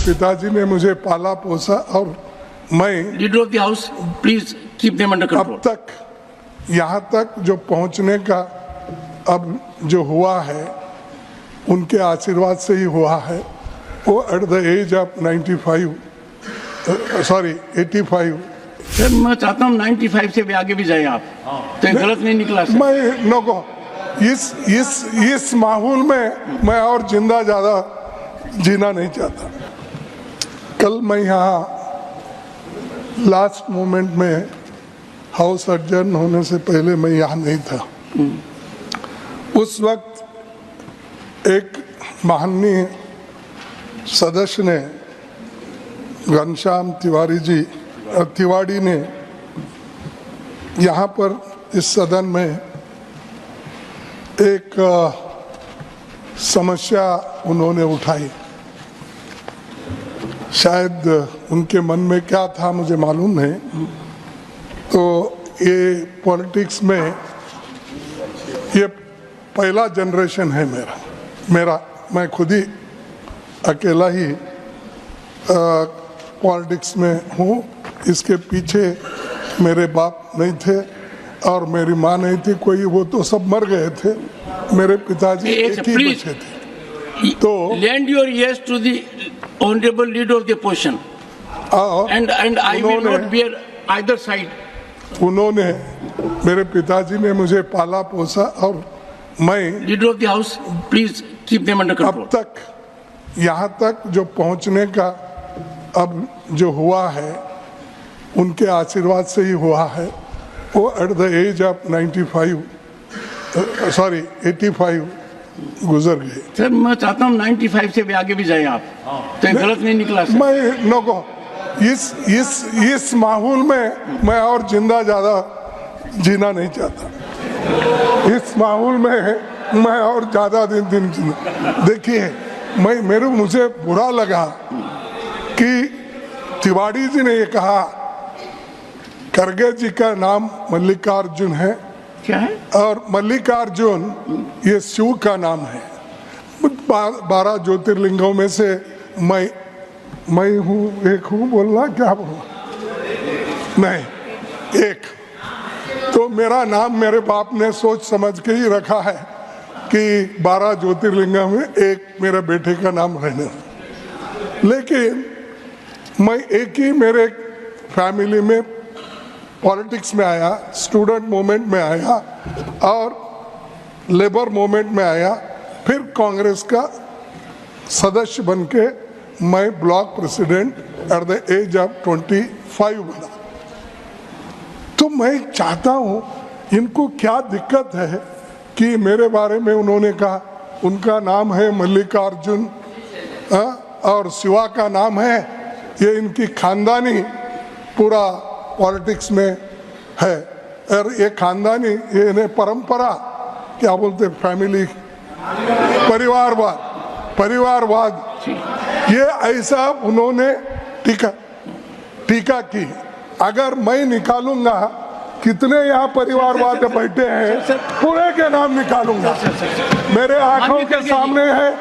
पिताजी ने मुझे पाला पोसा और मैं leader of the house, please keep them under control. अब तक यहाँ तक जो पहुँचने का अब जो हुआ है उनके आशीर्वाद से ही हुआ है। वो at the age of 85 sir मैं चाहता हूँ 95 से भी आगे भी जाए आप, तो ये गलत नहीं निकला सर। मैं नको इस माहौल में मैं और जिंदा ज़्यादा जीना नहीं चाहता। कल मैं यहाँ लास्ट मोमेंट में हाउस एडजर्न होने से पहले मैं यहाँ नहीं था। उस वक्त एक माननीय सदस्य ने, घनश्याम तिवाड़ी ने यहाँ पर इस सदन में एक समस्या उन्होंने उठाई। शायद उनके मन में क्या था मुझे मालूम नहीं। तो ये पॉलिटिक्स में ये पहला जनरेशन है मेरा मैं खुद ही अकेला ही पॉलिटिक्स में हूँ। इसके पीछे मेरे बाप नहीं थे और मेरी माँ नहीं थी कोई, वो तो सब मर गए थे। मेरे पिताजी एक ही बच्चे थे। तो lend your ears to the honorable leader of the opposition and I will not bear either side. उन्होंने, मेरे पिताजी ने मुझे पाला पोसा और मैं leader of the house, please keep them under control. अब तक यहाँ तक जो पहुँचने का अब जो हुआ है उनके आशीर्वाद से ही हुआ है। वो एट द एज ऑफ 85 गुजर गए। सर मैं चाहता हूँ 95 से भी आगे भी जाए आप, तो ये गलत नहीं निकला सर। मैं नको इस माहौल में मैं और जिंदा ज़्यादा जीना नहीं चाहता। इस माहौल में मैं और ज़्यादा दिन देखिए मुझे बुरा लगा कि तिवाड़ी जी ने ये कहा खड़गे जी का नाम मल्लिकार्जुन है। क्या है? और मल्लिकार्जुन ये शिव का नाम है। 12 ज्योतिर्लिंगों में से मैं हूँ, एक हूँ बोलना, क्या बोलना, नहीं एक। तो मेरा नाम मेरे बाप ने सोच समझ के ही रखा है कि 12 ज्योतिर्लिंगों में एक मेरे बेटे का नाम रहने। लेकिन मैं एक ही मेरे फैमिली में पॉलिटिक्स में आया, स्टूडेंट मूवमेंट में आया और लेबर मूवमेंट में आया, फिर कांग्रेस का सदस्य बनके मैं block president at the age of 25 बना। तो मैं चाहता हूँ, इनको क्या दिक्कत है कि मेरे बारे में उन्होंने कहा उनका नाम है मल्लिकार्जुन और शिवा का नाम है, ये इनकी खानदानी पूरा पॉलिटिक्स में है। और ये खानदानी, ये इन्हें परंपरा क्या बोलते, फैमिली परिवारवाद ये ऐसा उन्होंने टीका की। अगर मैं निकालूंगा कितने यहाँ परिवारवाद बैठे हैं, पूरे के नाम निकालूंगा। मेरे आंखों के सामने है,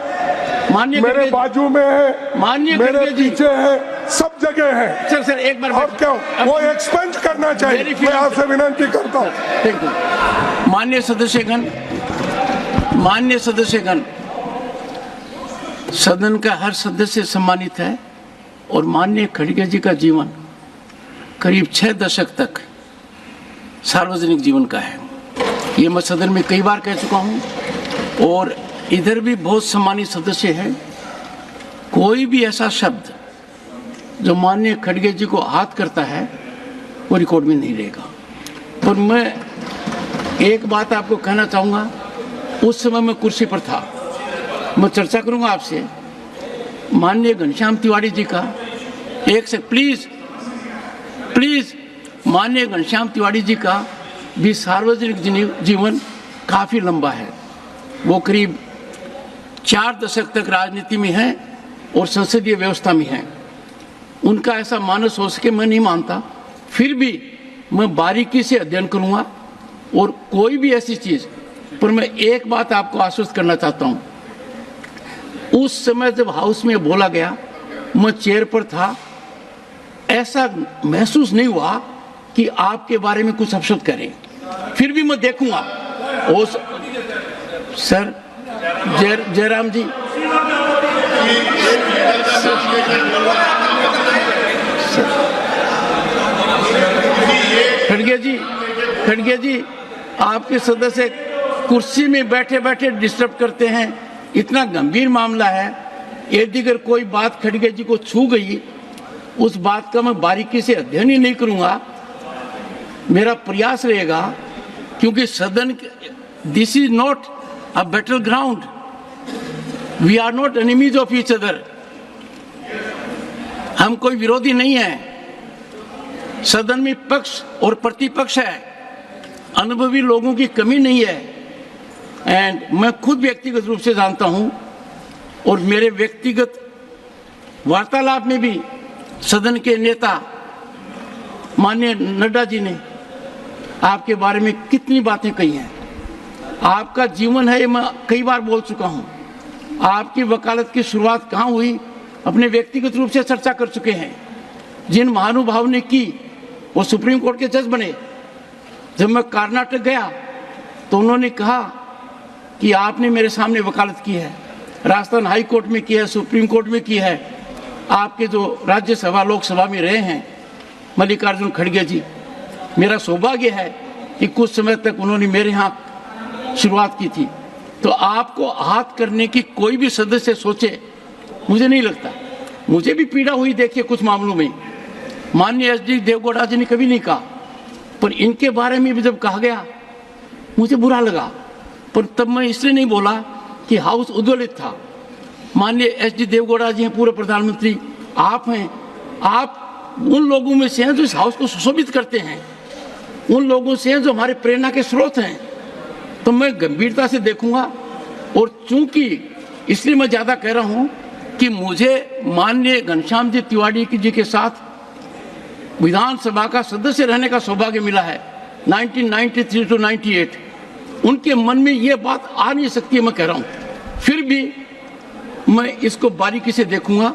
मेरे बाजू में है, मेरे पीछे है, सब जगह है। सर एक बार और क्यों वो एक्सपेंड करना चाहिए, मैं आपसे विनती करता हूँ। माननीय सदस्यगण, सदन का हर सदस्य सम्मानित है और माननीय खड़गे जी का जीवन करीब 6 दशक तक सार्वजनिक जीवन का है। ये मैं सदन में कई बार कह चुका हूँ और इधर भी बहुत सम्मानित सदस्य हैं। कोई भी ऐसा शब्द जो माननीय खड़गे जी को आहत करता है वो रिकॉर्ड में नहीं रहेगा। और मैं एक बात आपको कहना चाहूँगा, उस समय मैं कुर्सी पर था, मैं चर्चा करूँगा आपसे माननीय घनश्याम तिवाड़ी जी का। एक से प्लीज माननीय घनश्याम तिवाड़ी जी का भी सार्वजनिक जीवन काफ़ी लंबा है। वो करीब 4 दशक तक राजनीति में हैं और संसदीय व्यवस्था में हैं। उनका ऐसा मानस हो सके मैं नहीं मानता, फिर भी मैं बारीकी से अध्ययन करूँगा और कोई भी ऐसी चीज़ पर मैं एक बात आपको आश्वस्त करना चाहता हूँ। उस समय जब हाउस में बोला गया मैं चेयर पर था, ऐसा महसूस नहीं हुआ कि आपके बारे में कुछ अपशब्द करें। फिर भी मैं देखूंगा। ओ सर, जयराम जी, खड़गे जी, आपके सदस्य कुर्सी में बैठे बैठे डिस्टर्ब करते हैं। इतना गंभीर मामला है, यदि अगर कोई बात खड़गे जी को छू गई, उस बात का मैं बारीकी से अध्ययन ही नहीं करूंगा। मेरा प्रयास रहेगा, क्योंकि सदन, this is not a battle ground, we are not enemies of each other. हम कोई विरोधी नहीं है। सदन में पक्ष और प्रतिपक्ष है, अनुभवी लोगों की कमी नहीं है। एंड मैं खुद व्यक्तिगत रूप से जानता हूं, और मेरे व्यक्तिगत वार्तालाप में भी सदन के नेता माननीय नड्डा जी ने आपके बारे में कितनी बातें कही हैं। आपका जीवन है, ये मैं कई बार बोल चुका हूं। आपकी वकालत की शुरुआत कहाँ हुई, अपने व्यक्तिगत रूप से चर्चा कर चुके हैं। जिन महानुभाव ने की, वो सुप्रीम कोर्ट के जज बने। जब मैं कर्नाटक गया तो उन्होंने कहा कि आपने मेरे सामने वकालत की है, राजस्थान हाई कोर्ट में की है, सुप्रीम कोर्ट में की है। आपके जो राज्यसभा लोकसभा में रहे हैं मल्लिकार्जुन खड़गे जी, मेरा सौभाग्य है कि कुछ समय तक उन्होंने मेरे यहाँ शुरुआत की थी। तो आपको आहत करने की कोई भी सदस्य सोचे, मुझे नहीं लगता। मुझे भी पीड़ा हुई, देखिए कुछ मामलों में। माननीय एच.डी. देवगौड़ा जी ने कभी नहीं कहा, पर इनके बारे में भी जब कहा गया मुझे बुरा लगा। पर तब मैं इसलिए नहीं बोला कि हाउस उद्वेलित था। माननीय एच.डी. देवगौड़ा जी हैं, पूर्व प्रधानमंत्री, आप हैं, आप उन लोगों में से हैं जो इस हाउस को सुशोभित करते हैं, उन लोगों से हैं जो हमारे प्रेरणा के स्रोत हैं। तो मैं गंभीरता से देखूंगा। और चूंकि इसलिए मैं ज्यादा कह रहा हूं कि मुझे माननीय घनश्याम जी तिवारी जी के साथ विधानसभा का सदस्य रहने का सौभाग्य मिला है 1993 to 98। उनके मन में ये बात आ नहीं सकती है, मैं कह रहा हूं। फिर भी मैं इसको बारीकी से देखूंगा।